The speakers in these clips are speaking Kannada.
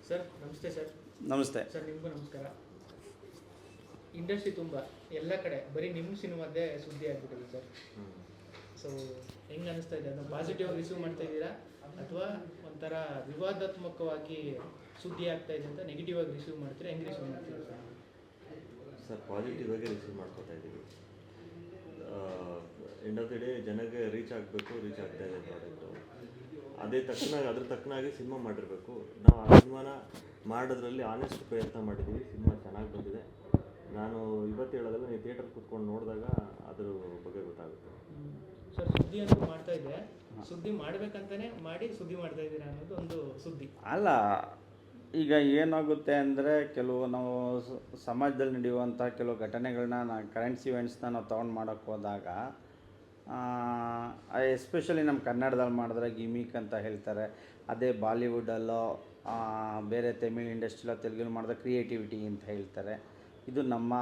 ಸರ್ ನಮಸ್ತೆ ಸರ್. ನಮಸ್ತೆ ಸರ್ ನಿಮಗೂ ನಮಸ್ಕಾರ. ಇಂಡಸ್ಟ್ರಿ ತುಂಬ ಎಲ್ಲ ಕಡೆ ಬರೀ ನಿಮ್ಮ ಸಿನಿಮಾದೇ ಸುದ್ದಿ ಆಗ್ಬಿಟ್ಟಿದೆ ಸರ್. ಸೊ ಹೆಂಗೆ ಅನಿಸ್ತಾ ಇದೆ? ಅದನ್ನು ಪಾಸಿಟಿವ್ ಆಗಿ ರಿಸೀವ್ ಮಾಡ್ತಾ ಇದ್ದೀರಾ ಅಥವಾ ಒಂಥರ ವಿವಾದಾತ್ಮಕವಾಗಿ ಸುದ್ದಿ ಆಗ್ತಾ ಇದೆ ಅಂತ ನೆಗೆಟಿವ್ ಆಗಿ ರಿಸೀವ್ ಮಾಡ್ತೀರಾ? ಹೆಂಗೆ ರಿಸೀವ್ ಮಾಡ್ತೀರಾ ಸರ್? ಸರ್ ಪಾಸಿಟಿವ್ ಆಗಿ ರಿಸೀವ್ ಮಾಡ್ಕೋತಾ ಇದ್ದೀವಿ. ಎಂಡ್ ಆಫ್ ದಿ ಡೇ ಜನಕ್ಕೆ ರೀಚ್ ಆಗ್ತಾ ಇದೆ ಪ್ರಾಡಕ್ಟು. ಅದ್ರ ತಕ್ಕನಾಗಿ ಸಿನಿಮಾ ಮಾಡಿರಬೇಕು. ನಾವು ಆ ಸಿನಿಮಾನ ಮಾಡೋದ್ರಲ್ಲಿ ಆನೆಸ್ಟ್ ಪ್ರಯತ್ನ ಮಾಡಿದ್ದೀವಿ. ಸಿನಿಮಾ ಚೆನ್ನಾಗಿ ಬಂದಿದೆ. ನಾನು ಇವತ್ತು ಹೇಳೋದಲ್ಲ, ನೀವು ಥಿಯೇಟರ್ ಕೂತ್ಕೊಂಡು ನೋಡಿದಾಗ ಅದ್ರ ಬಗ್ಗೆ ಗೊತ್ತಾಗುತ್ತೆ. ಸರ್ ಸುದ್ದಿ ಅಂತೂ ಮಾಡ್ತಾ ಇದೆ, ಸುದ್ದಿ ಮಾಡಬೇಕಂತಾನೆ ಮಾಡಿ ಸುದ್ದಿ ಮಾಡ್ತಾ ಇದ್ದೀರಾ ಅನ್ನೋದು ಒಂದು ಸುದ್ದಿ ಅಲ್ಲ. ಈಗ ಏನಾಗುತ್ತೆ ಅಂದರೆ ಕೆಲವು ನಾವು ಸಮಾಜದಲ್ಲಿ ನಡೆಯುವಂಥ ಕೆಲವು ಘಟನೆಗಳನ್ನ ಕರೆಂಟ್ಸ್ ಇವೆಂಟ್ಸ್ನ ನಾವು ತೊಗೊಂಡು ಮಾಡೋಕ್ಕೆ ಹೋದಾಗ ಎಸ್ಪೆಷಲಿ ನಮ್ಮ ಕನ್ನಡದಲ್ಲಿ ಮಾಡಿದ್ರೆ ಗಿಮಿಕ್ ಅಂತ ಹೇಳ್ತಾರೆ. ಅದೇ ಬಾಲಿವುಡಲ್ಲೋ ಬೇರೆ ತಮಿಳ್ ಇಂಡಸ್ಟ್ರಿಲೋ ತೆಲುಗಲ್ಲಿ ಮಾಡಿದ್ರೆ ಕ್ರಿಯೇಟಿವಿಟಿ ಅಂತ ಹೇಳ್ತಾರೆ. ಇದು ನಮ್ಮ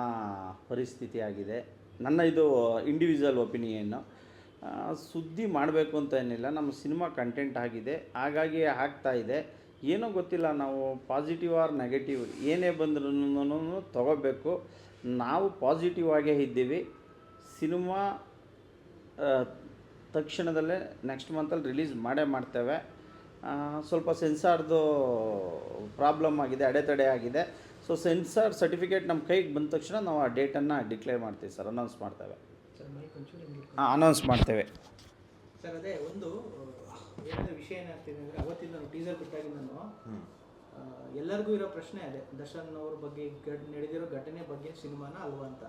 ಪರಿಸ್ಥಿತಿ ಆಗಿದೆ. ನನ್ನ ಇದು ಇಂಡಿವಿಜುವಲ್ ಒಪಿನಿಯನ್ನು. ಸುದ್ದಿ ಮಾಡಬೇಕು ಅಂತ ಏನಿಲ್ಲ, ನಮ್ಮ ಸಿನಿಮಾ ಕಂಟೆಂಟ್ ಆಗಿದೆ, ಹಾಗಾಗಿ ಆಗ್ತಾಯಿದೆ. ಏನೋ ಗೊತ್ತಿಲ್ಲ, ನಾವು ಪಾಸಿಟಿವ್ ಆರ್ ನೆಗೆಟಿವ್ ಏನೇ ಬಂದ್ರೂ ತಗೋಬೇಕು. ನಾವು ಪಾಸಿಟಿವ್ ಆಗೇ ಇದ್ದೀವಿ. ಸಿನಿಮಾ ತಕ್ಷಣದಲ್ಲೇ ನೆಕ್ಸ್ಟ್ ಮಂತಲ್ಲಿ ರಿಲೀಸ್ ಮಾಡ್ತೇವೆ. ಸ್ವಲ್ಪ ಸೆನ್ಸಾರ್ದು ಪ್ರಾಬ್ಲಮ್ ಆಗಿದೆ, ಅಡೆತಡೆ ಆಗಿದೆ. ಸೊ ಸೆನ್ಸಾರ್ ಸರ್ಟಿಫಿಕೇಟ್ ನಮ್ಮ ಕೈಗೆ ಬಂದ ತಕ್ಷಣ ನಾವು ಆ ಡೇಟನ್ನು ಡಿಕ್ಲೇರ್ ಮಾಡ್ತೀವಿ ಸರ್, ಅನೌನ್ಸ್ ಮಾಡ್ತೇವೆ. ಅನೌನ್ಸ್ ಮಾಡ್ತೇವೆ ಸರ್. ಅದೇ ಒಂದು ಏನಾದರೂ ವಿಷಯ ಏನಾಗ್ತಿದೆ ಅಂದರೆ, ಅವತ್ತಿಂದ ನಾನು ಟೀಸರ್ ಬಿಟ್ಟಾಗಿಂದನು ಎಲ್ಲರಿಗೂ ಇರೋ ಪ್ರಶ್ನೆ ಅದೇ, ದರ್ಶನ್ ಅವ್ರ ಬಗ್ಗೆ ನಡೆದಿರೋ ಘಟನೆ ಬಗ್ಗೆ ಸಿನಿಮಾನ ಅಲ್ವಾ ಅಂತ.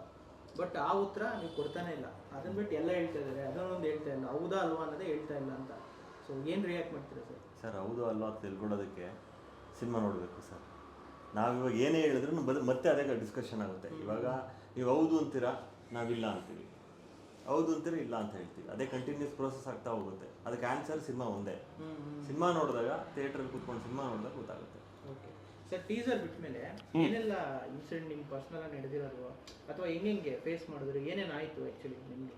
ಬಟ್ ಆ ಉತ್ತರ ನೀವು ಕೊಡ್ತಾನೆ ಇಲ್ಲ. ಅದನ್ನ ಬಿಟ್ಟು ಎಲ್ಲ ಹೇಳ್ತಾ ಇದ್ದಾರೆ, ಅದನ್ನೊಂದು ಹೇಳ್ತಾ ಇಲ್ಲ, ಹೌದಾ ಅಲ್ವಾ ಅನ್ನೋದೇ ಹೇಳ್ತಾ ಇಲ್ಲ ಅಂತ. ಸೊ ಏನು ರಿಯಾಕ್ಟ್ ಮಾಡ್ತೀರಾ ಸರ್? ಸರ್ ಹೌದು ಅಲ್ವಾ ಅಂತ ತಿಳ್ಕೊಳ್ಳೋದಕ್ಕೆ ಸಿನಿಮಾ ನೋಡಬೇಕು ಸರ್. ನಾವಿವಾಗ ಏನೇ ಹೇಳಿದ್ರು ಮತ್ತೆ ಅದೇ ಡಿಸ್ಕಷನ್ ಆಗುತ್ತೆ. ಇವಾಗ ನೀವು ಹೌದು ಅಂತೀರಾ, ನಾವಿಲ್ಲ ಅಂತೀವಿ, ಹೌದು ಅಂತೀರಾ ಇಲ್ಲ ಅಂತ ಹೇಳ್ತೀವಿ. ಅದೇ ಕಂಟಿನ್ಯೂಸ್ ಪ್ರೋಸೆಸ್ ಆಗ್ತಾ ಹೋಗುತ್ತೆ. ಅದಕ್ಕೆ ಆನ್ಸರ್ ಸಿನಿಮಾ ಒಂದೇ. ಸಿನಿಮಾ ನೋಡಿದಾಗ ಥಿಯೇಟ್ರಲ್ಲಿ ಕೂತ್ಕೊಂಡು ಸಿನಿಮಾ ನೋಡಿದಾಗ ಗೊತ್ತಾಗುತ್ತೆ. ಓಕೆ ಸರ್, ಟೀಸರ್ ಬಿಟ್ಟ ಮೇಲೆ ಏನೆಲ್ಲ ಇನ್ಸಿಡೆಂಟ್ ನಿಮ್ಮ ಪರ್ಸ್ನಲ್ ನಡೆದಿರೋದು ಅಥವಾ ಹೆಂಗೆ ಫೇಸ್ ಮಾಡಿದ್ರು, ಏನೇನಾಯಿತು ಆ್ಯಕ್ಚುಲಿ ನಿಮಗೆ?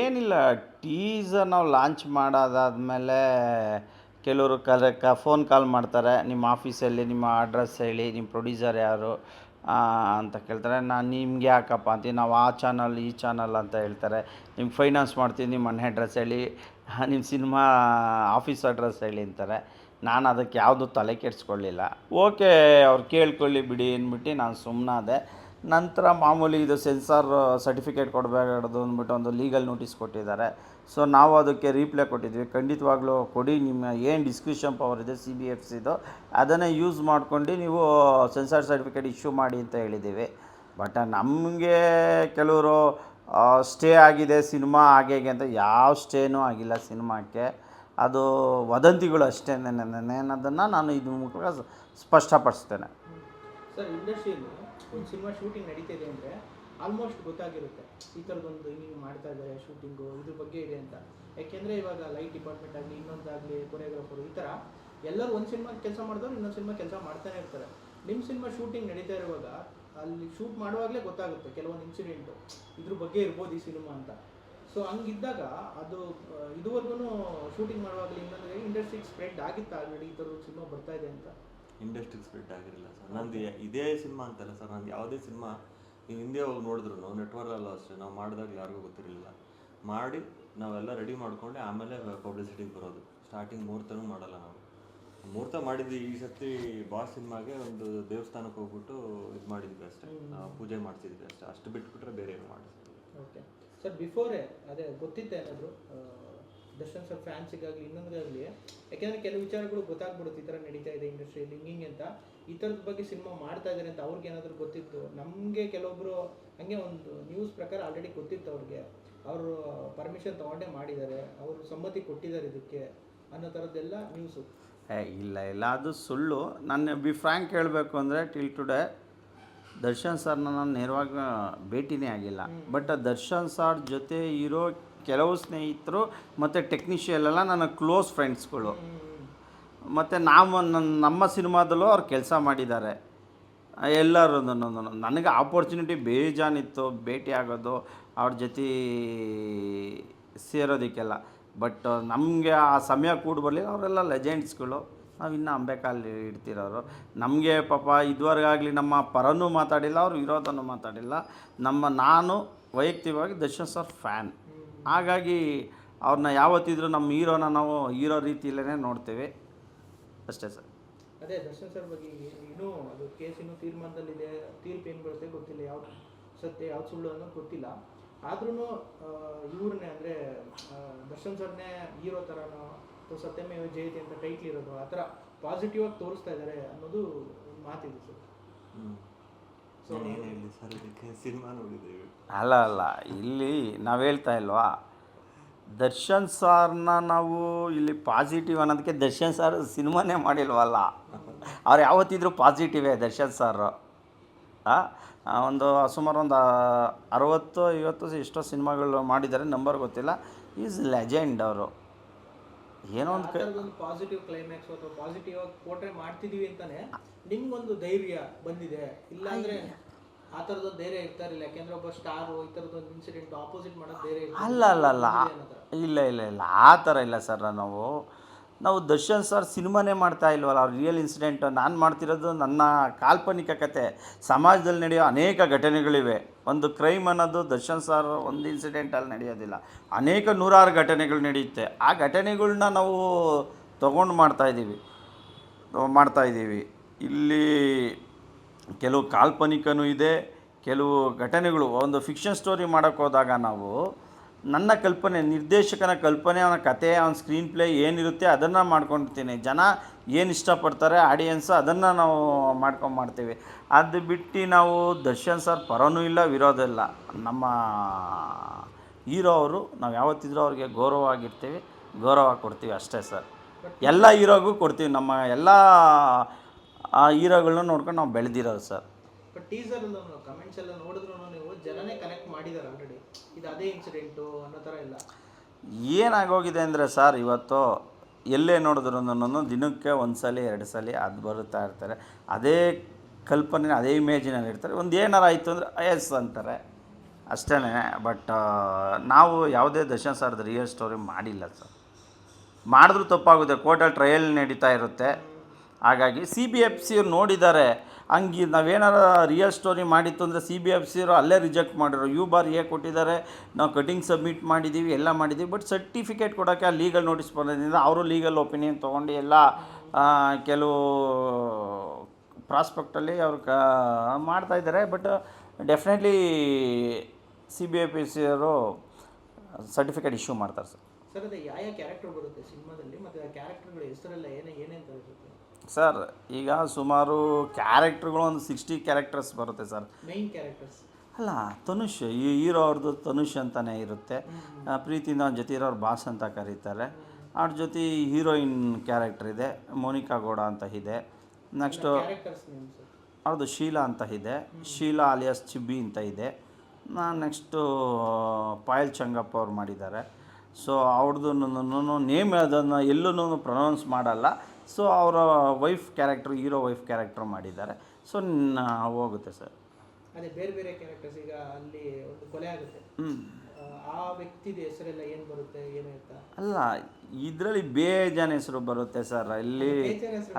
ಏನಿಲ್ಲ, ಟೀಸರ್ ನಾವು ಲಾಂಚ್ ಮಾಡೋದಾದಮೇಲೆ ಕೆಲವರು ಫೋನ್ ಕಾಲ್ ಮಾಡ್ತಾರೆ, ನಿಮ್ಮ ಆಫೀಸಲ್ಲಿ ನಿಮ್ಮ ಅಡ್ರೆಸ್ ಹೇಳಿ, ನಿಮ್ಮ ಪ್ರೊಡ್ಯೂಸರ್ ಯಾರು ಅಂತ ಕೇಳ್ತಾರೆ. ನಾನು ನಿಮ್ಗೆ ಯಾಕಪ್ಪ ಅಂತೀವಿ, ನಾವು ಆ ಚಾನಲ್ ಈ ಚಾನಲ್ ಅಂತ ಹೇಳ್ತಾರೆ. ನಿಮ್ಗೆ ಫೈನಾನ್ಸ್ ಮಾಡ್ತೀವಿ, ನಿಮ್ಮ ಮನೆ ಅಡ್ರೆಸ್ ಹೇಳಿ, ನಿಮ್ಮ ಸಿನಿಮಾ ಆಫೀಸ್ ಅಡ್ರೆಸ್ ಹೇಳಿ ಅಂತಾರೆ. ನಾನು ಅದಕ್ಕೆ ಯಾವುದೂ ತಲೆ ಕೆಡಿಸ್ಕೊಳ್ಳಿಲ್ಲ. ಓಕೆ, ಅವ್ರು ಕೇಳ್ಕೊಳ್ಳಿ ಬಿಡಿ ಅಂದ್ಬಿಟ್ಟು ನಾನು ಸುಮ್ಮನಾದೆ. ನಂತರ ಮಾಮೂಲಿ ಇದು ಸೆನ್ಸಾರ್ ಸರ್ಟಿಫಿಕೇಟ್ ಕೊಡಬೇಕದು ಅಂದ್ಬಿಟ್ಟು ಒಂದು ಲೀಗಲ್ ನೋಟಿಸ್ ಕೊಟ್ಟಿದ್ದಾರೆ. ಸೊ ನಾವು ಅದಕ್ಕೆ ರೀಪ್ಲೈ ಕೊಟ್ಟಿದ್ವಿ, ಖಂಡಿತವಾಗ್ಲೂ ಕೊಡಿ, ನಿಮ್ಮ ಏನು ಡಿಸ್ಕ್ರಿಪ್ಷನ್ ಪವರ್ ಇದೆ CBFCದು ಅದನ್ನೇ ಯೂಸ್ ಮಾಡ್ಕೊಂಡು ನೀವು ಸೆನ್ಸಾರ್ ಸರ್ಟಿಫಿಕೇಟ್ ಇಶ್ಯೂ ಮಾಡಿ ಅಂತ ಹೇಳಿದ್ದೀವಿ. ಬಟ್ ನಮಗೆ ಕೆಲವರು ಸ್ಟೇ ಆಗಿದೆ ಸಿನಿಮಾ ಹಾಗೆ ಅಂತ. ಯಾವ ಸ್ಟೇನೂ ಆಗಿಲ್ಲ ಸಿನಿಮಾಕ್ಕೆ, ಅದು ವದಂತಿಗಳು ಅಷ್ಟೇ. ಏನದನ್ನು ನಾನು ಇದು ಮೂಲಕ ಸ್ಪಷ್ಟಪಡಿಸ್ತೇನೆ. ಸರ್, ಇಂಡಸ್ಟ್ರಿಯಲ್ಲಿ ಒಂದು ಸಿನಿಮಾ ಶೂಟಿಂಗ್ ನಡೀತಿದೆ ಅಂದರೆ ಆಲ್ಮೋಸ್ಟ್ ಗೊತ್ತಾಗಿರುತ್ತೆ, ಈ ಥರದೊಂದು ಹಿಂಗೆ ಮಾಡ್ತಾ ಇದ್ದಾರೆ ಶೂಟಿಂಗು, ಇದ್ರ ಬಗ್ಗೆ ಇದೆ ಅಂತ. ಯಾಕೆಂದರೆ ಇವಾಗ ಲೈಟ್ ಡಿಪಾರ್ಟ್ಮೆಂಟ್ ಆಗಲಿ, ಇನ್ನೊಂದಾಗಲಿ, ಕೊರಿಯೋಗ್ರಾಫರು, ಈ ಥರ ಎಲ್ಲರೂ ಒಂದು ಸಿನಿಮಾ ಕೆಲಸ ಮಾಡಿದವರು ಇನ್ನೊಂದು ಸಿನಿಮಾ ಕೆಲಸ ಮಾಡ್ತಾನೆ ಇರ್ತಾರೆ. ನಿಮ್ಮ ಸಿನಿಮಾ ಶೂಟಿಂಗ್ ನಡೀತಾ ಇರುವಾಗ ಅಲ್ಲಿ ಶೂಟ್ ಮಾಡುವಾಗಲೇ ಗೊತ್ತಾಗುತ್ತೆ ಕೆಲವೊಂದು ಇನ್ಸಿಡೆಂಟು, ಇದ್ರ ಬಗ್ಗೆ ಇರ್ಬೋದು ಈ ಸಿನಿಮಾ ಅಂತ. ಸೊ ಹಂಗಿದ್ದಾಗ ಅದು ಇದುವರೆಗೂ ಶೂಟಿಂಗ್ ಮಾಡುವಾಗಲೇ ಇನ್ನೊಂದು ಇಂಡಸ್ಟ್ರಿಗೆ ಸ್ಪ್ರೆಡ್ ಆಗಿತ್ತು ಆಲ್ರೆಡಿ ಈ ಥರದ ಸಿನಿಮಾ ಬರ್ತಾ ಇದೆ ಅಂತ? ಇಂಡಸ್ಟ್ರಿಗೆ ಸ್ಪ್ರೆಡ್ ಆಗಿರಲಿಲ್ಲ ಸರ್. ನಂದು ಇದೇ ಸಿನಿಮಾ ಅಂತಲ್ಲ ಸರ್, ನಂದು ಯಾವುದೇ ಸಿನಿಮಾ ನೀವು ಹಿಂದೆ ಹೋಗಿ ನೋಡಿದ್ರು ನೆಟ್ವರ್ಕಲ್ಲೂ ಅಷ್ಟೇ, ನಾವು ಮಾಡಿದಾಗ ಯಾರಿಗೂ ಗೊತ್ತಿರಲಿಲ್ಲ. ಮಾಡಿ ನಾವೆಲ್ಲ ರೆಡಿ ಮಾಡ್ಕೊಂಡು ಆಮೇಲೆ ಪಬ್ಲಿಸಿಟಿಗೆ ಬರೋದು. ಸ್ಟಾರ್ಟಿಂಗ್ ಮುಹೂರ್ತನೂ ಮಾಡಲ್ಲ ನಾವು. ಮುಹೂರ್ತ ಮಾಡಿದ್ವಿ ಈ ಸರ್ತಿ ಬಾಸ್ ಸಿನಿಮಾಗೆ ಒಂದು ದೇವಸ್ಥಾನಕ್ಕೆ ಹೋಗ್ಬಿಟ್ಟು ಇದು ಮಾಡಿದ್ವಿ ಅಷ್ಟೇ, ಪೂಜೆ ಮಾಡ್ತಿದ್ವಿ ಅಷ್ಟೇ. ಅಷ್ಟು ಬಿಟ್ಬಿಟ್ರೆ ಬೇರೆ ಏನು ಮಾಡಿಸ್ತೀವಿ. ಓಕೆ ಸರ್, ಬಿಫೋರೇ ಅದೇ ಗೊತ್ತಿತ್ತು ಏನಾದರೂ ದರ್ಶನ್ ಸರ್ ಫ್ಯಾನ್ಸಿಗಾಗಲಿ ಇನ್ನೊಂದಾಗಲಿ? ಯಾಕೆಂದರೆ ಕೆಲವು ವಿಚಾರಗಳು ಗೊತ್ತಾಗ್ಬಿಡುತ್ತೆ, ಈ ಥರ ನಡೀತಾ ಇದೆ ಇಂಡಸ್ಟ್ರಿಯಲ್ಲಿ ಹಿಂಗೆ ಅಂತ, ಈ ಥರದ ಬಗ್ಗೆ ಸಿನಿಮಾ ಮಾಡ್ತಾ ಇದ್ದಾರೆ ಅಂತ ಅವ್ರಿಗೆ ಏನಾದರೂ ಗೊತ್ತಿತ್ತು? ನಮಗೆ ಕೆಲವೊಬ್ಬರು ಹಾಗೆ ಒಂದು ನ್ಯೂಸ್ ಪ್ರಕಾರ ಆಲ್ರೆಡಿ ಗೊತ್ತಿತ್ತು ಅವ್ರಿಗೆ, ಅವರು ಪರ್ಮಿಷನ್ ತೊಗೊಂಡೇ ಮಾಡಿದ್ದಾರೆ, ಅವರು ಸಮ್ಮತಿ ಕೊಟ್ಟಿದ್ದಾರೆ ಇದಕ್ಕೆ ಅನ್ನೋ ಥರದ್ದೆಲ್ಲ ನ್ಯೂಸು. ಇಲ್ಲ, ಅದು ಸುಳ್ಳು. ನಾನು ಫ್ರ್ಯಾಂಕ್ ಹೇಳಬೇಕು ಅಂದರೆ ಟಿಲ್ ಟುಡೇ ದರ್ಶನ್ ಸರ್ನ ನಾನು ನೇರವಾಗಿ ಭೇಟಿನೇ ಆಗಿಲ್ಲ. ಬಟ್ ದರ್ಶನ್ ಸರ್ ಜೊತೆ ಇರೋ ಕೆಲವು ಸ್ನೇಹಿತರು ಮತ್ತು ಟೆಕ್ನಿಷಿಯನ್ನೆಲ್ಲ ನನ್ನ ಕ್ಲೋಸ್ ಫ್ರೆಂಡ್ಸ್ಗಳು. ಮತ್ತು ನಮ್ಮ ಸಿನಿಮಾದಲ್ಲೂ ಅವ್ರು ಕೆಲಸ ಮಾಡಿದ್ದಾರೆ ಎಲ್ಲರೂ. ನನಗೆ ಆಪರ್ಚುನಿಟಿ ಬೇಜಾನಿತ್ತು ಭೇಟಿ ಆಗೋದು, ಅವ್ರ ಜೊತೆ ಸೇರೋದಕ್ಕೆಲ್ಲ. ಬಟ್ ನಮಗೆ ಆ ಸಮಯ ಕೂಡ ಬರಲಿಲ್ಲ. ಅವರೆಲ್ಲ ಲೆಜೆಂಡ್ಸ್ಗಳು, ನಾವು ಇನ್ನೂ ಅಂಬೆಕಾಲು ಇಡ್ತಿರೋರು. ನಮಗೆ ಪಾಪ ಇದುವರೆಗಾಗಲಿ ನಮ್ಮ ಪರನೂ ಮಾತಾಡಿಲ್ಲ, ಅವರು ವಿರೋಧನೂ ಮಾತಾಡಿಲ್ಲ. ನಾನು ವೈಯಕ್ತಿಕವಾಗಿ ದರ್ಶನ್ ಸರ್ ಫ್ಯಾನ್. ಹಾಗಾಗಿ ಅವ್ರನ್ನ ಯಾವತ್ತಿದ್ರೂ ನಮ್ಮ ಹೀರೋನ ನಾವು ಹೀರೋ ರೀತಿಯಲ್ಲೇ ನೋಡ್ತೀವಿ ಅಷ್ಟೇ ಸರ್. ಅದೇ ದರ್ಶನ್ ಸರ್ ಬಗ್ಗೆ ಇನ್ನೂ ಅದು ಕೇಸ್ ಇನ್ನೂ ತೀರ್ಮಾನದಲ್ಲಿದೆ, ತೀರ್ಪು ಏನು ಬರುತ್ತೆ ಗೊತ್ತಿಲ್ಲ, ಯಾವ್ದು ಸತ್ಯ ಯಾವ್ದು ಸುಳ್ಳು ಅನ್ನೋದು ಗೊತ್ತಿಲ್ಲ. ಆದ್ರೂ ಇವ್ರನ್ನೇ ಅಂದರೆ ದರ್ಶನ್ ಸರ್ನೇ ಹೀರೋ ಥರನೋ ಅಥವಾ ಸತ್ಯಮೇವ ಜಯತೆ ಅಂತ ಟೈಟ್ಲ್ ಇರೋದು ಆ ಥರ ಪಾಸಿಟಿವ್ ಆಗಿ ತೋರಿಸ್ತಾ ಇದ್ದಾರೆ ಅನ್ನೋದು ಒಂದು ಮಾತಿದೆ ಸರ್. ಸೊ ಏನು ಹೇಳಿ ಸರ್, ಅದಕ್ಕೆ ಸಿನಿಮಾ ನೋಡಿದ್ದೇವೆ. ಅಲ್ಲ ಇಲ್ಲಿ ನಾವು ಹೇಳ್ತಾ ಇಲ್ವಾ, ದರ್ಶನ್ ಸಾರ್ನ ನಾವು ಇಲ್ಲಿ ಪಾಸಿಟಿವ್ ಅನ್ನೋದಕ್ಕೆ ದರ್ಶನ್ ಸರ್ ಸಿನಿಮಾನೇ ಮಾಡಿಲ್ವಲ್ಲ. ಅವ್ರು ಯಾವತ್ತಿದ್ರೂ ಪಾಸಿಟಿವೇ ದರ್ಶನ್ ಸಾರು. ಸುಮಾರು ಒಂದು 60-50 ಎಷ್ಟೋ ಸಿನಿಮಾಗಳು ಮಾಡಿದ್ದಾರೆ, ನಂಬರ್ ಗೊತ್ತಿಲ್ಲ. ಈಸ್ ಲೆಜೆಂಡ್ ಅವರು. ಏನೋ ಒಂದು ಪಾಸಿಟಿವ್ ಕ್ಲೈಮ್ಯಾಕ್ಸ್ ಅಥವಾ ಪಾಸಿಟಿವ್ ಆಗಿ ಪೋರ್ಟ್ರೇ ಮಾಡ್ತಿದೀವಿ ಅಂತಾನೆ ನಿಮ್ಗೊಂದು ಧೈರ್ಯ ಬಂದಿದೆ. ಇಲ್ಲಾಂದ್ರೆ ಆ ಥರದೊಂದು ಧೈರ್ಯ ಇರ್ತಾ ಇರಲಿಲ್ಲ. ಯಾಕೆಂದ್ರೆ ಒಬ್ಬ ಸ್ಟಾರು ಈ ಥರದೊಂದು ಇನ್ಸಿಡೆಂಟ್ ಆಪೋಸಿಟ್ ಮಾಡೋದು ಧೈರ್ಯ ಇಲ್ಲ ಆ ಥರ ಇಲ್ಲ ಸರ್. ನಾವು ದರ್ಶನ್ ಸರ್ ಸಿನಿಮಾನೇ ಮಾಡ್ತಾ ಇಲ್ವಲ್ಲ, ಅವ್ರು ರಿಯಲ್ ಇನ್ಸಿಡೆಂಟ್. ನಾನು ಮಾಡ್ತಿರೋದು ನನ್ನ ಕಾಲ್ಪನಿಕ ಕತೆ. ಸಮಾಜದಲ್ಲಿ ನಡೆಯೋ ಅನೇಕ ಘಟನೆಗಳಿವೆ. ಒಂದು ಕ್ರೈಮ್ ಅನ್ನೋದು ದರ್ಶನ್ ಸರ್ ಒಂದು ಇನ್ಸಿಡೆಂಟಲ್ಲಿ ನಡೆಯೋದಿಲ್ಲ, ಅನೇಕ ನೂರಾರು ಘಟನೆಗಳು ನಡೆಯುತ್ತೆ. ಆ ಘಟನೆಗಳ್ನ ನಾವು ತೊಗೊಂಡು ಮಾಡ್ತಾಯಿದ್ದೀವಿ. ಇಲ್ಲಿ ಕೆಲವು ಕಾಲ್ಪನಿಕನೂ ಇದೆ, ಕೆಲವು ಘಟನೆಗಳು. ಒಂದು ಫಿಕ್ಷನ್ ಸ್ಟೋರಿ ಮಾಡೋಕ್ಕೆ ಹೋದಾಗ ನಾವು ನನ್ನ ಕಲ್ಪನೆ, ನಿರ್ದೇಶಕನ ಕಲ್ಪನೆ, ಅವನ ಕತೆ, ಅವನ ಸ್ಕ್ರೀನ್ ಪ್ಲೇ ಏನಿರುತ್ತೆ ಅದನ್ನು ಮಾಡ್ಕೊಂಡಿರ್ತೀನಿ. ಜನ ಏನು ಇಷ್ಟಪಡ್ತಾರೆ ಆಡಿಯನ್ಸು ಅದನ್ನು ನಾವು ಮಾಡ್ತೀವಿ. ಅದು ಬಿಟ್ಟು ನಾವು ದರ್ಶನ್ ಸರ್ ಪರನೂ ಇಲ್ಲ, ವಿರೋಧ ಇಲ್ಲ. ನಮ್ಮ ಹೀರೋ ಅವರು, ನಾವು ಯಾವತ್ತಿದ್ರೂ ಅವ್ರಿಗೆ ಗೌರವವಾಗಿರ್ತೀವಿ, ಗೌರವ ಕೊಡ್ತೀವಿ ಅಷ್ಟೇ ಸರ್. ಎಲ್ಲ ಹೀರೋಗೂ ಕೊಡ್ತೀವಿ. ನಮ್ಮ ಎಲ್ಲ ಹೀರೋಗಳನ್ನ ನೋಡ್ಕೊಂಡು ನಾವು ಬೆಳೆದಿರೋದು ಸರ್. ಬಟ್ ಟೀಸರ್ ಕಮೆಂಟ್ಸ್ ಎಲ್ಲ ನೋಡಿದ್ರು ನೀವು ಜನನೇ ಕನೆಕ್ಟ್ ಮಾಡಿದ್ದಾರೆ ಆಲ್ರೆಡಿ, ಇದು ಅದೇ ಇನ್ಸಿಡೆಂಟು ಅನ್ನೋ ಥರ ಇಲ್ಲ. ಏನಾಗೋಗಿದೆ ಅಂದರೆ ಸರ್, ಇವತ್ತು ಎಲ್ಲೇ ನೋಡಿದ್ರು ದಿನಕ್ಕೆ 1 ಸಲ 2 ಸಲ ಅದು ಬರುತ್ತಾ ಇರ್ತಾರೆ. ಅದೇ ಕಲ್ಪನೆ, ಅದೇ ಇಮೇಜಿನಲ್ಲಿ ಇರ್ತಾರೆ. ಒಂದು ಏನಾರು ಆಯಿತು ಅಂದರೆ ಎಸ್ ಅಂತಾರೆ ಅಷ್ಟೇ. ಬಟ್ ನಾವು ಯಾವುದೇ ದರ್ಶನ್ ಸರ್ದು ರಿಯಲ್ ಸ್ಟೋರಿ ಮಾಡಿಲ್ಲ ಸರ್. ಮಾಡಿದ್ರೂ ತಪ್ಪಾಗುತ್ತೆ, ಕೋರ್ಟಲ್ಲಿ ಟ್ರಯಲ್ ನಡೀತಾ ಇರುತ್ತೆ. ಹಾಗಾಗಿ CBFC ಅವ್ರು ನೋಡಿದ್ದಾರೆ. ಹಂಗೆ ನಾವೇನಾರು ರಿಯಲ್ ಸ್ಟೋರಿ ಮಾಡಿತ್ತು ಅಂದರೆ CBFC ಅವರು ಅಲ್ಲೇ ರಿಜೆಕ್ಟ್ ಮಾಡಿರೋ. U/A ಕೊಟ್ಟಿದ್ದಾರೆ, ನಾವು ಕಟಿಂಗ್ ಸಬ್ಮಿಟ್ ಮಾಡಿದ್ದೀವಿ, ಎಲ್ಲ ಮಾಡಿದ್ದೀವಿ. ಬಟ್ ಸರ್ಟಿಫಿಕೇಟ್ ಕೊಡೋಕ್ಕೆ ಆ ಲೀಗಲ್ ನೋಟಿಸ್ ಬರೋದ್ರಿಂದ ಅವರು ಲೀಗಲ್ ಒಪಿನಿಯನ್ ತೊಗೊಂಡು ಎಲ್ಲ ಕೆಲವು ಪ್ರಾಸ್ಪೆಕ್ಟಲ್ಲಿ ಅವರು ಮಾಡ್ತಾಯಿದ್ದಾರೆ. ಬಟ್ ಡೆಫಿನೆಟ್ಲಿ CBFC ಅವರು ಸರ್ಟಿಫಿಕೇಟ್ ಇಶ್ಯೂ ಮಾಡ್ತಾರೆ ಸರ್. ಸರ್ ಅದೇ ಯಾವ ಕ್ಯಾರೆಕ್ಟರ್ ಬರುತ್ತೆ ಸಿನಿಮಾದಲ್ಲಿ, ಮತ್ತು ಆ ಕ್ಯಾರೆಕ್ಟರ್ಗಳ ಹೆಸರೆಲ್ಲ ಏನೇನು ಇರುತ್ತೆ ಸರ್? ಈಗ ಸುಮಾರು ಕ್ಯಾರೆಕ್ಟರ್ಗಳು ಒಂದು 60 ಕ್ಯಾರೆಕ್ಟರ್ಸ್ ಬರುತ್ತೆ ಸರ್. ಮೈನ್ ಕ್ಯಾರೆಕ್ಟರ್ಸ್ ಅಲ್ಲ, ತನುಷ್, ಈ ಹೀರೋ ಅವ್ರದ್ದು ತನುಷ್ ಅಂತಲೇ ಇರುತ್ತೆ. ಪ್ರೀತಿಯಿಂದ ಅವ್ನ ಜೊತೆ ಇರೋರು ಬಾಸ್ ಅಂತ ಕರೀತಾರೆ. ಅವ್ರ ಜೊತೆ ಹೀರೋಯಿನ್ ಕ್ಯಾರೆಕ್ಟರ್ ಇದೆ, ಮೋನಿಕಾ ಗೌಡ ಅಂತ ಇದೆ. ನೆಕ್ಸ್ಟು ಅವ್ರದ್ದು ಶೀಲಾ ಅಂತ ಇದೆ, ಶೀಲಾ ಅಲಿಯಾಸ್ ಚಿಬ್ಬಿ ಅಂತ ಇದೆ. ನೆಕ್ಸ್ಟು ಪಾಯಲ್ ಚಂಗಪ್ಪ ಅವ್ರು ಮಾಡಿದ್ದಾರೆ. ಸೊ ಅವ್ರದ್ದು ನೇಮ್ ಅದನ್ನು ಎಲ್ಲೂ ಪ್ರೊನೌನ್ಸ್ ಮಾಡಲ್ಲ. ಸೊ ಅವರ wife character, hero wife character ಮಾಡಿದ್ದಾರೆ. ಸೊ ಹೋಗುತ್ತೆ ಸರ್. ಅದೇ ಬೇರೆ ಬೇರೆ ಕ್ಯಾರೆಕ್ಟರ್ಸ್. ಈಗ ಅಲ್ಲಿ ಒಂದು ಕೊಲೆ ಆಗುತ್ತೆ, ಆ ವ್ಯಕ್ತಿದ ಹೆಸರೆಲ್ಲ ಏನು ಬರುತ್ತೆ, ಏನು ಅಂತ ಅಲ್ಲ, ಇದರಲ್ಲಿ ಬೇಜಾನ್ ಹೆಸರು ಬರುತ್ತೆ ಸರ್. ಇಲ್ಲಿ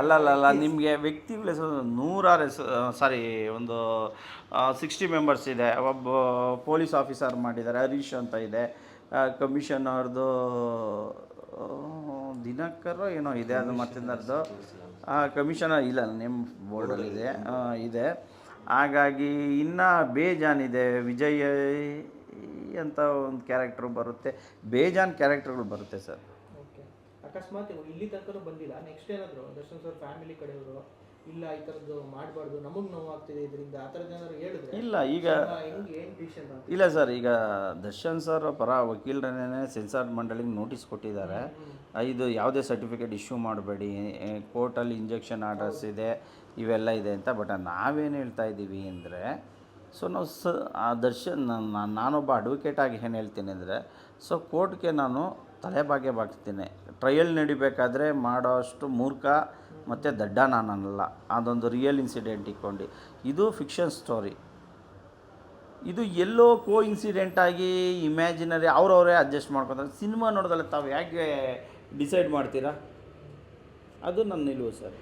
ಅಲ್ಲ ನಿಮಗೆ ವ್ಯಕ್ತಿಗಳ ಹೆಸರು 100 ಹೆಸರು, ಒಂದು 60 ಮೆಂಬರ್ಸ್ ಇದೆ. ಒಬ್ಬ ಪೊಲೀಸ್ ಆಫೀಸರ್ ಮಾಡಿದ್ದಾರೆ, ಹರೀಶ್ ಅಂತ ಇದೆ. ಕಮಿಷನರ್ದು ದಿನಕರ ಏನೋ ಇದೆ, ಅದು ಮತ್ತಿಂದದ್ದು ಕಮಿಷನರ್ ಇಲ್ಲ, ನೇಮ್ ಬೋರ್ಡಲ್ಲಿದೆ ಇದೆ. ಹಾಗಾಗಿ ಇನ್ನು ಬೇಜಾನಿದೆ. ವಿಜಯ್ ಅಂತ ಒಂದು ಕ್ಯಾರೆಕ್ಟ್ರು ಬರುತ್ತೆ, ಬೇಜಾನ್ ಕ್ಯಾರೆಕ್ಟರ್ಗಳು ಬರುತ್ತೆ ಸರ್. ಓಕೆ. ಅಕಸ್ಮಾತ್ ಇಲ್ಲಿ ತನಕ ಬಂದಿಲ್ಲ, ನೆಕ್ಸ್ಟ್ ಏನಾದರೂ ದರ್ಶನ್ ಸರ್ ಫ್ಯಾಮಿಲಿ ಕಡೆಯವರು ಇಲ್ಲ ಈ ಥರದ್ದು ಮಾಡಬಾರ್ದು, ನಮಗೆ ನೋವಾಗ್ತಿದೆ ಇದರಿಂದ, ಆ ಥರದ್ದು ಏನಾದ್ರು ಹೇಳಿದ್ರೆ ಇಲ್ಲ. ಈಗ ಏನು ಡಿಸಿಷನ್ ಇಲ್ಲ ಸರ್, ಈಗ ದರ್ಶನ್ ಸರ್ ಪರ ವಕೀಲರನ್ನೇ ಸೆನ್ಸಾರ್ ಮಂಡಳಿಗೆ ನೋಟಿಸ್ ಕೊಟ್ಟಿದ್ದಾರೆ. ಇದು ಯಾವುದೇ ಸರ್ಟಿಫಿಕೇಟ್ ಇಶ್ಯೂ ಮಾಡಬೇಡಿ, ಕೋರ್ಟಲ್ಲಿ ಇಂಜೆಕ್ಷನ್ ಆರ್ಡರ್ಸ್ ಇದೆ, ಇವೆಲ್ಲ ಇದೆ ಅಂತ. ಬಟ್ ನಾವೇನು ಹೇಳ್ತಾ ಇದ್ದೀವಿ ಅಂದರೆ, ಸೊ ನಾವು ದರ್ಶನ್, ನಾನೊಬ್ಬ ಅಡ್ವೊಕೇಟಾಗಿ ಏನು ಹೇಳ್ತೀನಿ ಅಂದರೆ, ಸೊ ಕೋರ್ಟ್ಗೆ ನಾನು ತಲೆಬಾಗೆ ಬಾಗ್ತೀನಿ. ಟ್ರಯಲ್ ನಡಿಬೇಕಾದ್ರೆ ಮಾಡೋ ಅಷ್ಟು ಮೂರ್ಖ ಮತ್ತು ದಡ್ಡ ನಾನಲ್ಲ. ಅದೊಂದು ರಿಯಲ್ ಇನ್ಸಿಡೆಂಟ್ ಇಟ್ಕೊಂಡು, ಇದು ಫಿಕ್ಷನ್ ಸ್ಟೋರಿ. ಇದು ಎಲ್ಲೋ ಇನ್ಸಿಡೆಂಟಾಗಿ ಇಮ್ಯಾಜಿನರಿ ಅವರವರೇ ಅಡ್ಜಸ್ಟ್ ಮಾಡ್ಕೊತಾರೆ. ಸಿನಿಮಾ ನೋಡೋದಲ್ಲ ತಾವು ಹೇಗೆ ಡಿಸೈಡ್ ಮಾಡ್ತೀರಾ? ಅದು ನನ್ನ ನಿಲುವು ಸರ್.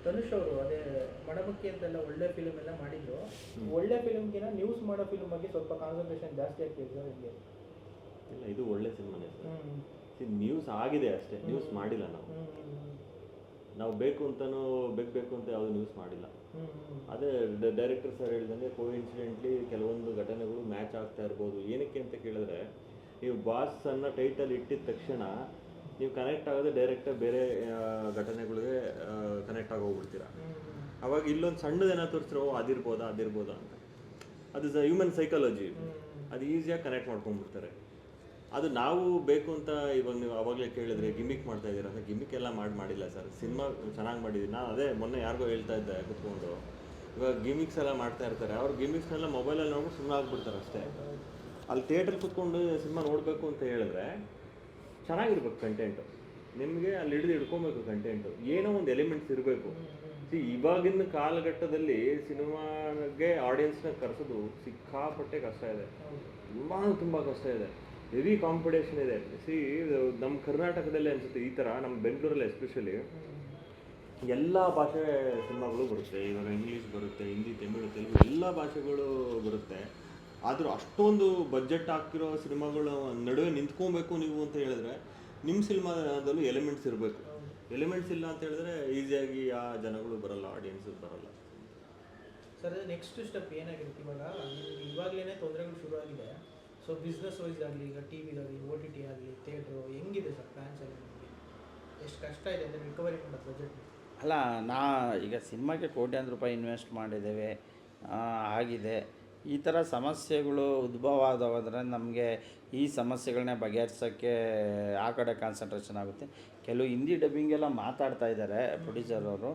ಧನುಷ್ ಅವರು ಅದೇ ಮಡಮಕ್ಕಿ ಅಂತೆಲ್ಲ ಒಳ್ಳೆ ಫಿಲ್ಮ್ ಎಲ್ಲ ಮಾಡಿದ್ರು. ಒಳ್ಳೆ ಫಿಲ್ಮ್ಗಿನ ನ್ಯೂಸ್ ಮಾಡೋ ಫಿಲ್ಮ್ ಬಗ್ಗೆ ಸ್ವಲ್ಪ ಕಾನ್ಸಂಟ್ರೇಷನ್ ಜಾಸ್ತಿ ಆಗ್ತಿದೆ ಸರ್ ಹಿಂಗೆ. ಇಲ್ಲ, ಇದು ಒಳ್ಳೆ ಸಿನಿಮಾನೇ ಸರ್. ನ್ಯೂಸ್ ಆಗಿದೆ ಅಷ್ಟೇ, ನ್ಯೂಸ್ ಮಾಡಿಲ್ಲ ನಾವು ಬೇಕು ಅಂತನೂ ಬೇಕು ಅಂತ ಯಾವುದು ನ್ಯೂಸ್ ಮಾಡಿಲ್ಲ. ಅದೇ ಡೈರೆಕ್ಟರ್ ಸರ್ ಹೇಳಿದಂಗೆ ಕೋಇನ್ಸಿಡೆಂಟ್ಲಿ ಕೆಲವೊಂದು ಘಟನೆಗಳು ಮ್ಯಾಚ್ ಆಗ್ತಾ ಇರ್ಬೋದು. ಏನಕ್ಕೆ ಅಂತ ಕೇಳಿದ್ರೆ, ನೀವು ಬಾಸ್ ಅನ್ನೋ ಟೈಟಲ್ ಇಟ್ಟಿದ ತಕ್ಷಣ ನೀವು ಕನೆಕ್ಟ್ ಆಗೋದೇ ಡೈರೆಕ್ಟಾಗಿ ಬೇರೆ ಘಟನೆಗಳಿಗೆ ಕನೆಕ್ಟ್ ಆಗೋಗ್ಬಿಡ್ತೀರ. ಅವಾಗ ಇಲ್ಲೊಂದು ಸಣ್ಣದೇನೋ ತೋರಿಸ್ರೆ ಅದಿರ್ಬೋದಾ ಅಂತ. ಅದು ಹ್ಯೂಮನ್ ಸೈಕಾಲಜಿ, ಅದು ಈಸಿಯಾಗಿ ಕನೆಕ್ಟ್ ಮಾಡ್ಕೊಂಡ್ಬಿಡ್ತಾರೆ. ಅದು ನಾವು ಬೇಕು ಅಂತ ಇವಾಗ ನೀವು ಅವಾಗಲೇ ಕೇಳಿದ್ರೆ ಗಿಮಿಕ್ ಮಾಡ್ತಾ ಇದ್ದೀರಾ ಅಂದರೆ ಗಿಮಿಕ್ ಎಲ್ಲ ಮಾಡಿಲ್ಲ ಸರ್. ಸಿನಿಮಾ ಚೆನ್ನಾಗಿ ಮಾಡಿದ್ದೀನಿ. ನಾನು ಅದೇ ಮೊನ್ನೆ ಯಾರಿಗೋ ಹೇಳ್ತಾ ಇದ್ದೆ ಕುತ್ಕೊಂಡು, ಇವಾಗ ಗಿಮಿಕ್ಸ್ ಎಲ್ಲ ಮಾಡ್ತಾ ಇರ್ತಾರೆ. ಅವ್ರು ಗಿಮಿಕ್ಸ್ನೆಲ್ಲ ಮೊಬೈಲಲ್ಲಿ ನೋಡ್ಬಿಟ್ಟು ಸುಮ್ಮನೆ ಆಗ್ಬಿಡ್ತಾರೆ ಅಷ್ಟೇ. ಅಲ್ಲಿ ಥಿಯೇಟ್ರ್ ಕುತ್ಕೊಂಡು ಸಿನಿಮಾ ನೋಡಬೇಕು ಅಂತ ಹೇಳಿದ್ರೆ ಚೆನ್ನಾಗಿರ್ಬೇಕು ಕಂಟೆಂಟು. ನಿಮಗೆ ಅಲ್ಲಿ ಹಿಡ್ಕೊಬೇಕು ಕಂಟೆಂಟು. ಏನೋ ಒಂದು ಎಲಿಮೆಂಟ್ಸ್ ಇರಬೇಕು. ಇವಾಗಿನ ಕಾಲಘಟ್ಟದಲ್ಲಿ ಸಿನಿಮಾಗೆ ಆಡಿಯನ್ಸ್ನ ಕರೆಸೋದು ಸಿಕ್ಕಾಪಟ್ಟೆ ಕಷ್ಟ ಇದೆ. ತುಂಬ ಕಷ್ಟ ಇದೆ. ಹೆವಿ ಕಾಂಪಿಟೇಷನ್ ಇದೆ. ನಮ್ಮ ಕರ್ನಾಟಕದಲ್ಲಿ ಅನಿಸುತ್ತೆ ಈ ಥರ, ನಮ್ಮ ಬೆಂಗಳೂರಲ್ಲಿ ಎಸ್ಪೆಷಲಿ ಎಲ್ಲ ಭಾಷೆ ಸಿನಿಮಾಗಳು ಬರುತ್ತೆ. ಇವಾಗ ಇಂಗ್ಲೀಷ್ ಬರುತ್ತೆ, ಹಿಂದಿ, ತಮಿಳು, ತೆಲುಗು ಎಲ್ಲ ಭಾಷೆಗಳು ಬರುತ್ತೆ. ಆದರೂ ಅಷ್ಟೊಂದು ಬಜೆಟ್ ಹಾಕಿರೋ ಸಿನಿಮಾಗಳು ನಡುವೆ ನಿಂತ್ಕೊಬೇಕು ನೀವು ಅಂತ ಹೇಳಿದ್ರೆ ನಿಮ್ಮ ಸಿನಿಮಾದಲ್ಲೂ ಎಲಿಮೆಂಟ್ಸ್ ಇರಬೇಕು. ಎಲಿಮೆಂಟ್ಸ್ ಇಲ್ಲ ಅಂತ ಹೇಳಿದ್ರೆ ಈಸಿಯಾಗಿ ಆ ಜನಗಳು ಬರಲ್ಲ, ಆಡಿಯನ್ಸ್ ಬರಲ್ಲ. ಸರ್ ನೆಕ್ಸ್ಟ್ ಸ್ಟೆಪ್ ಏನಾಗಿರುತ್ತೆ? ಇವಾಗಲೇ ತೊಂದರೆಗಳು ಶುರು ಆಗಿದೆ. ಸೊ ಬಿಸ್ನೆಸ್ ವೈಸ್ ಆಗಲಿ, ಈಗ ಟಿ ವಿಗಾಗಲಿ, OTT ಆಗಲಿ, ಥಿಯೇಟ್ರು ಹೆಂಗಿದೆ ಸರ್ ಪ್ಲ್ಯಾನ್ಸ್ ಎಲ್ಲ? ನಿಮಗೆ ಎಷ್ಟು ಕಷ್ಟ ಇದೆ ಅಂದರೆ ರಿಕವರಿ ಮಾಡೋದು ಬಜೆಟ್? ಅಲ್ಲ, ಈಗ ಸಿನಿಮಾಕ್ಕೆ ಕೋಟ್ಯಾಂತರ ರೂಪಾಯಿ ಇನ್ವೆಸ್ಟ್ ಮಾಡಿದ್ದೇವೆ, ಆಗಿದೆ. ಈ ಥರ ಸಮಸ್ಯೆಗಳು ಉದ್ಭವ ಆದವಾದರೆ ನಮಗೆ ಈ ಸಮಸ್ಯೆಗಳನ್ನ ಬಗೆಹರಿಸೋಕ್ಕೆ ಆ ಕಡೆ ಕಾನ್ಸಂಟ್ರೇಷನ್ ಆಗುತ್ತೆ. ಕೆಲವು ಹಿಂದಿ ಡಬ್ಬಿಂಗೆಲ್ಲ ಮಾತಾಡ್ತಾ ಇದ್ದಾರೆ ಪ್ರೊಡ್ಯೂಸರ್ ಅವರು.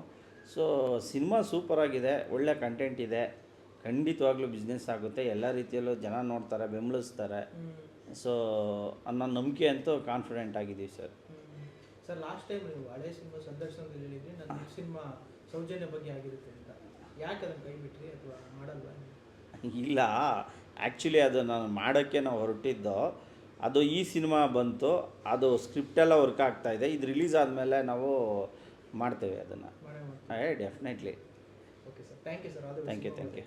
ಸೊ ಸಿನಿಮಾ ಸೂಪರಾಗಿದೆ, ಒಳ್ಳೆ ಕಂಟೆಂಟ್ ಇದೆ, ಖಂಡಿತವಾಗ್ಲೂ ಬಿಸ್ನೆಸ್ ಆಗುತ್ತೆ, ಎಲ್ಲ ರೀತಿಯಲ್ಲೂ ಜನ ನೋಡ್ತಾರೆ, ಬೆಂಬಲಿಸ್ತಾರೆ. ಸೊ ಅನ್ನೋ ನಂಬಿಕೆ ಅಂತೂ ಕಾನ್ಫಿಡೆಂಟ್ ಆಗಿದ್ದೀವಿ ಸರ್. ಸರ್ ಲಾಸ್ಟ್ ಟೈಮ್ ನೀವು ಹಳೆ ಸಿನಿಮಾ ಸಂದರ್ಶನದಲ್ಲಿ ಹೇಳಿದ್ರಿ ನನ್ನ ನೆಕ್ಸ್ಟ್ ಸಿನಿಮಾ ಸೌಜನ್ಯ ಬಗ್ಗೆ ಆಗಿರುತ್ತೆ ಅಂತ. ಯಾಕೆ ಅದನ್ನು ಕೈ ಬಿಟ್ರಿ ಅಥವಾ ಮಾಡಲ್ವಾ? ಇಲ್ಲ, ಆ್ಯಕ್ಚುಲಿ ಅದು ನಾನು ಮಾಡೋಕ್ಕೆ ನಾವು ಹೊರಟಿದ್ದು. ಅದು ಈ ಸಿನಿಮಾ ಬಂತು, ಅದು ಸ್ಕ್ರಿಪ್ಟೆಲ್ಲ ವರ್ಕ್ ಆಗ್ತಾಯಿದೆ. ಇದು ರಿಲೀಸ್ ಆದಮೇಲೆ ನಾವು ಮಾಡ್ತೇವೆ ಅದನ್ನು. Definitely. Okay sir, thank you sir. Thank you.